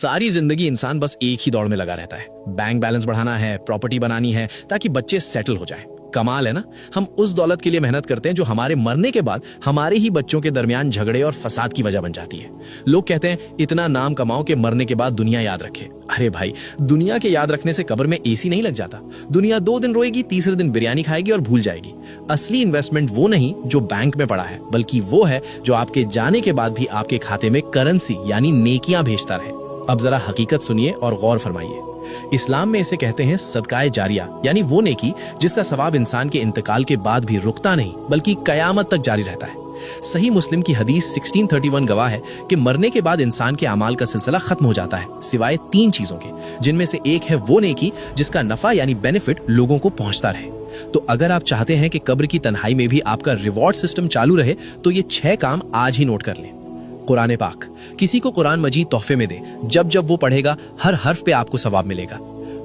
सारी जिंदगी इंसान बस एक ही दौड़ में लगा रहता है। बैंक बैलेंस बढ़ाना है, प्रॉपर्टी बनानी है ताकि बच्चे सेटल हो जाएं। कमाल है ना। हम उस दौलत के लिए मेहनत करते हैं जो हमारे मरने के बाद हमारे ही बच्चों के दरमियान झगड़े और फसाद की वजह बन जाती है। लोग कहते हैं इतना नाम कमाओ कि मरने के बाद दुनिया याद रखे। अरे भाई, दुनिया के याद रखने से कब्र में एसी नहीं लग जाता। दुनिया 2 दिन रोएगी, तीसरे दिन बिरयानी खाएगी और भूल जाएगी। असली इन्वेस्टमेंट वो नहीं जो बैंक में पड़ा है, बल्कि वो है जो आपके जाने के बाद भी आपके खाते में करेंसी यानी नेकियां भेजता रहे। अब जरा हकीकत सुनिए और गौर फरमाइए। इस्लाम में इसे कहते हैं सदकाए जारिया, यानी वो नेकी जिसका सवाब इंसान के इंतकाल के बाद भी रुकता नहीं बल्कि कयामत तक जारी रहता है। सही मुस्लिम की हदीस 1631 गवाह है कि मरने के बाद इंसान के अमाल का सिलसिला खत्म हो जाता है सिवाय 3 चीजों के, जिनमें से एक है वो नेकी जिसका नफा यानी बेनिफिट लोगों को पहुंचता रहे। तो अगर आप चाहते हैं कि कब्र की तन्हाई में भी आपका रिवॉर्ड सिस्टम चालू रहे तो ये 6 काम आज ही नोट कर लें। कुरान पाक, किसी को कुरान मजीद तोहफे में दे। जब जब वो पढ़ेगा हर हर्फ पे आपको सवाब मिलेगा।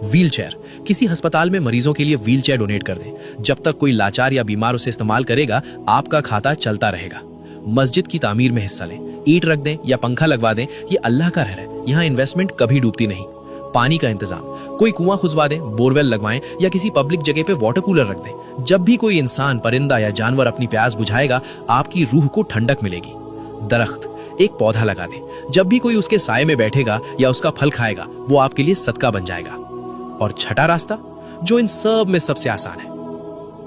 व्हील चेयर, किसी अस्पताल में मरीजों के लिए व्हील चेयर डोनेट कर दें। जब तक कोई लाचार या बीमार उसे इस्तेमाल करेगा आपका खाता चलता रहेगा। मस्जिद की तामीर में हिस्सा लें, ईंट रख दें या पंखा लगवा दें, ये अल्लाह का घर है, यहाँ इन्वेस्टमेंट कभी डूबती नहीं। पानी का इंतजाम, कोई कुआं खुदवा दें, बोरवेल लगवाएं या किसी पब्लिक जगह पे वाटर कूलर रख दें। जब भी कोई इंसान, परिंदा या जानवर अपनी प्यास बुझाएगा आपकी रूह को ठंडक मिलेगी। दरख्त, एक पौधा लगा दें। जब भी कोई उसके साए में बैठेगा या उसका फल खाएगा वो आपके लिए सदका बन जाएगा। और छठा रास्ता जो इन सब में सबसे आसान है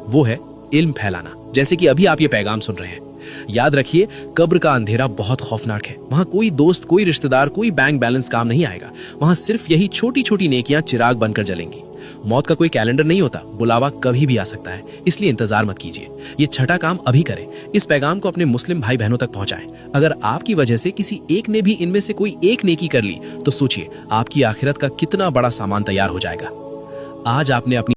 वो है इल्म फैलाना, जैसे कि अभी आप ये पैगाम सुन रहे हैं। याद रखिए, कब्र का अंधेरा बहुत खौफनाक है। वहां कोई दोस्त, कोई रिश्तेदार, कोई बैंक बैलेंस काम नहीं आएगा। वहां सिर्फ यही छोटी छोटी नेकियां चिराग बनकर जलेंगी। मौत का कोई कैलेंडर नहीं होता, बुलावा कभी भी आ सकता है, इसलिए इंतजार मत कीजिए। ये छठा काम अभी करें। इस पैगाम को अपने मुस्लिम भाई बहनों तक पहुंचाएं। अगर आपकी वजह से किसी एक ने भी इनमें से कोई एक नेकी कर ली तो सोचिए आपकी आखिरत का कितना बड़ा सामान तैयार हो जाएगा। आज आपने अपनी